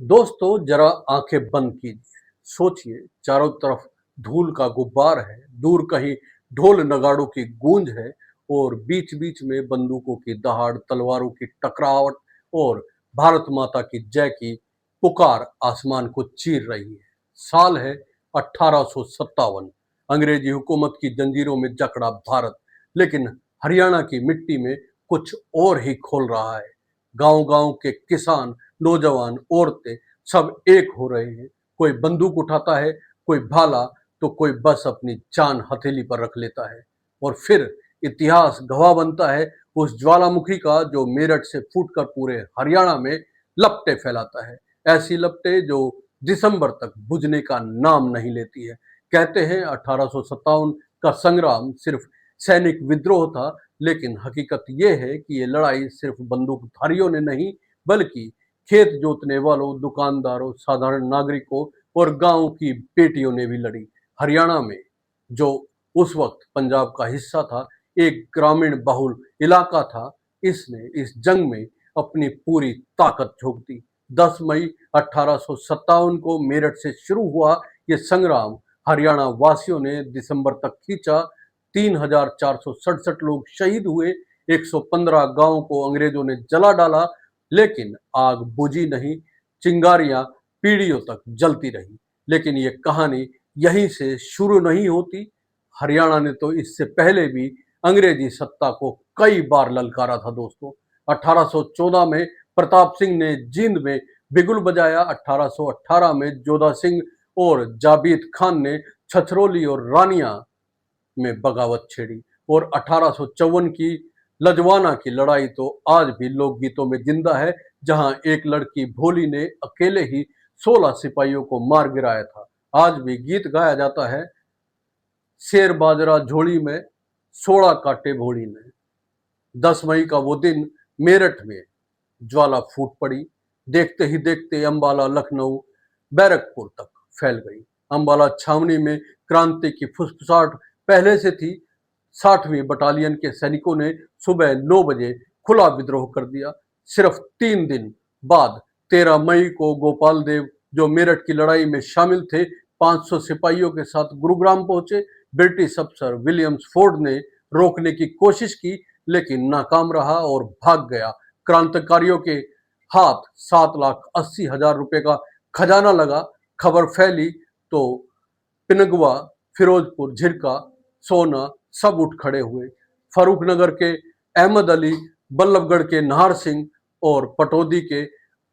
दोस्तों जरा आंखें बंद कीजिए। सोचिए, चारों तरफ धूल का गुब्बार है, दूर कहीं ढोल नगाड़ों की गूंज है और बीच बीच में बंदूकों की दहाड़, तलवारों की टकरावट और भारत माता की जय की पुकार आसमान को चीर रही है। साल है 1857। अंग्रेजी हुकूमत की जंजीरों में जकड़ा भारत, लेकिन हरियाणा की मिट्टी में कुछ और ही खोल रहा है। गांव-गांव के किसान, नौजवान, औरतें सब एक हो रहे हैं। कोई बंदूक उठाता है, कोई भाला, तो कोई बस अपनी जान हथेली पर रख लेता है। और फिर इतिहास गवाह बनता है उस ज्वालामुखी का जो मेरठ से फूटकर पूरे हरियाणा में लपटें फैलाता है। ऐसी लपटें जो दिसंबर तक बुझने का नाम नहीं लेती है। कहते हैं 1857 का संग्राम सिर्फ सैनिक विद्रोह था, लेकिन हकीकत यह है कि ये लड़ाई सिर्फ बंदूकधारियों ने नहीं, बल्कि खेत जोतने वालों, दुकानदारों, साधारण नागरिकों और गांव की बेटियों ने भी लड़ी। हरियाणा में, जो उस वक्त पंजाब का हिस्सा था, एक ग्रामीण बहुल इलाका था, इसने इस जंग में अपनी पूरी ताकत झोंक दी। 10 मई 1857 को मेरठ से शुरू हुआ ये संग्राम हरियाणा वासियों ने दिसंबर तक खींचा। 3,467 लोग शहीद हुए, 115 गांवों को अंग्रेजों ने जला डाला, लेकिन आग बुझी नहीं, चिंगारियां पीढ़ियों तक जलती रही। लेकिन ये कहानी यहीं से शुरू नहीं होती। हरियाणा ने तो इससे पहले भी अंग्रेजी सत्ता को कई बार ललकारा था दोस्तों। 1814 में प्रताप सिंह ने जींद में बिगुल बजाया, 1818 में जोधा सिंह और जाबित खान ने छछरौली और रानिया में बगावत छेड़ी, और 1854 की लजवाना की लड़ाई तो आज भी लोकगीतों में जिंदा है, जहां एक लड़की भोली ने अकेले ही 16 सिपाहियों को मार गिराया था। आज भी गीत गाया जाता है, शेर बाजरा झोली में, 16 काटे भोली में। 10 मई का वो दिन मेरठ में ज्वाला फूट पड़ी। देखते ही देखते अंबाला, लखनऊ, बैरकपुर तक फैल गई। अंबाला छावनी में क्रांति की फुसफुसाहट पहले से थी। 60वीं बटालियन के सैनिकों ने सुबह 9 बजे खुला विद्रोह कर दिया। सिर्फ 3 दिन बाद 13 मई को गोपाल देव, जो मेरठ की लड़ाई में शामिल थे, 500 सिपाहियों के साथ गुरुग्राम पहुंचे। ब्रिटिश अफसर विलियम्स फोर्ड ने रोकने की कोशिश की, लेकिन नाकाम रहा और भाग गया। क्रांतिकारियों के हाथ 7,80,000 रुपए का खजाना लगा। खबर फैली तो पिनगवा, फिरोजपुर, झिरका, सोना सब उठ खड़े हुए। फरूखनगर के अहमद अली, बल्लभगढ़ के नाहर सिंह और पटौदी के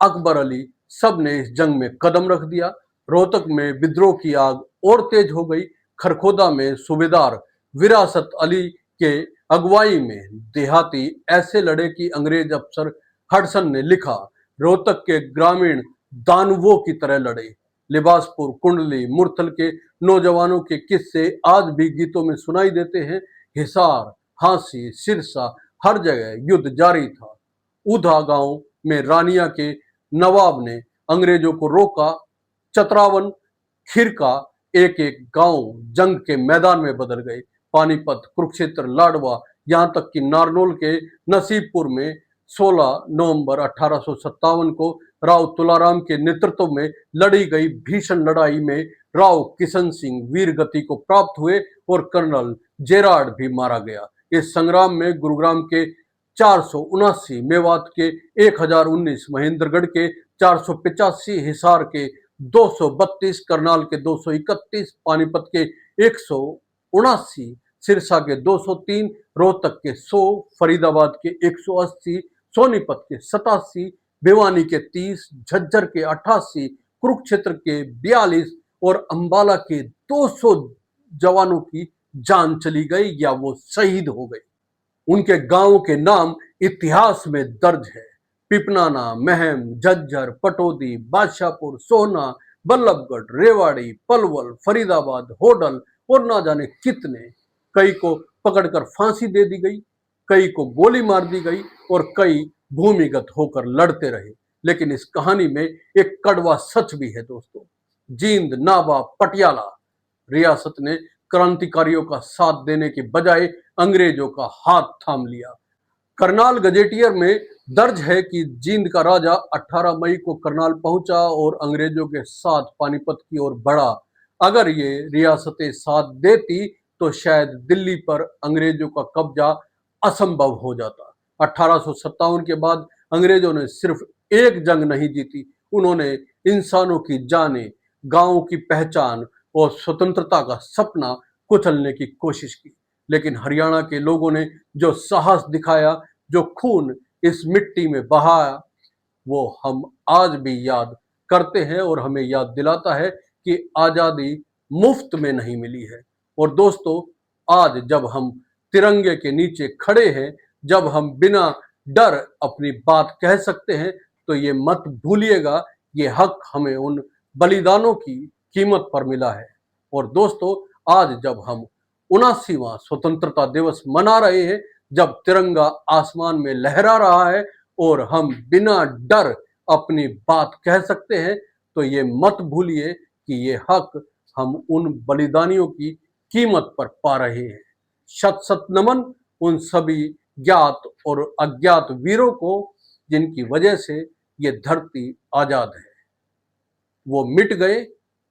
अकबर अली सब ने इस जंग में कदम रख दिया। रोहतक में विद्रोह की आग और तेज हो गई। खरखोदा में सूबेदार विरासत अली के अगुवाई में देहाती ऐसे लड़े कि अंग्रेज अफसर हडसन ने लिखा, रोहतक के ग्रामीण दानवों की तरह लड़े। लिबासपुर, कुंडली, मुरथल के नौजवानों के किस्से आज भी गीतों में सुनाई देते हैं। हिसार, हांसी, सिरसा, हर जगह युद्ध जारी था। उधा गांव में रानिया के नवाब ने अंग्रेजों को रोका। चतरावन, खिरका, एक एक गांव जंग के मैदान में बदल गए। पानीपत, कुरुक्षेत्र, लाडवा, यहां तक कि नारनौल के नसीबपुर में 16 नवंबर 1857 को राव तुलाराम के नेतृत्व में लड़ी गई भीषण लड़ाई में राव किशन सिंह वीर गति को प्राप्त हुए और कर्नल जेरार्ड भी मारा गया। इस संग्राम में गुरुग्राम के 479, मेवात के 1019, महेंद्रगढ़ के 485, हिसार के 232, करनाल के 231, पानीपत के 179, सिरसा के 203, रोहतक के 100, फरीदाबाद के 180, सोनीपत के 87, भिवानी के 30, झज्जर के 88, कुरुक्षेत्र के 42 और अंबाला के 200 जवानों की जान चली गई या वो शहीद हो गए। उनके गांवों के नाम इतिहास में दर्ज है। पिपनाना, महम, झज्जर, पटौदी, बादशाहपुर, सोहना, बल्लभगढ़, रेवाड़ी, पलवल, फरीदाबाद, होडल और ना जाने कितने। कई को पकड़कर फांसी दे दी गई, कई को गोली मार दी गई और कई भूमिगत होकर लड़ते रहे। लेकिन इस कहानी में एक कड़वा सच भी है दोस्तों। जींद, नाभा, पटियाला रियासत ने क्रांतिकारियों का साथ देने के बजाय अंग्रेजों का हाथ थाम लिया। करनाल गजेटियर में दर्ज है कि जींद का राजा 18 मई को करनाल पहुंचा और अंग्रेजों के साथ पानीपत की ओर बढ़ा। अगर ये रियासतें साथ देती तो शायद दिल्ली पर अंग्रेजों का कब्जा असंभव हो जाता। 1857 के बाद अंग्रेजों ने सिर्फ एक जंग नहीं जीती, उन्होंने इंसानों की जानें, गांवों की पहचान और स्वतंत्रता का सपना कुचलने की कोशिश की। लेकिन हरियाणा के लोगों ने जो साहस दिखाया, जो खून इस मिट्टी में बहाया, वो हम आज भी याद करते हैं और हमें याद दिलाता है कि आजादी मुफ्त में नहीं मिली है। और दोस्तों, आज जब हम तिरंगे के नीचे खड़े हैं, जब हम बिना डर अपनी बात कह सकते हैं, तो ये मत भूलिएगा, ये हक हमें उन बलिदानों की कीमत पर मिला है। और दोस्तों, आज जब हम 79वां स्वतंत्रता दिवस मना रहे हैं, जब तिरंगा आसमान में लहरा रहा है और हम बिना डर अपनी बात कह सकते हैं, तो ये मत भूलिए कि ये हक हम उन बलिदानियों की कीमत पर पा रहे हैं। शत शत नमन उन सभी ज्ञात और अज्ञात वीरों को जिनकी वजह से ये धरती आजाद है। वो मिट गए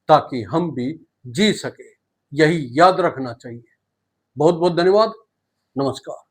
ताकि हम भी जी सके, यही याद रखना चाहिए। बहुत बहुत धन्यवाद। नमस्कार।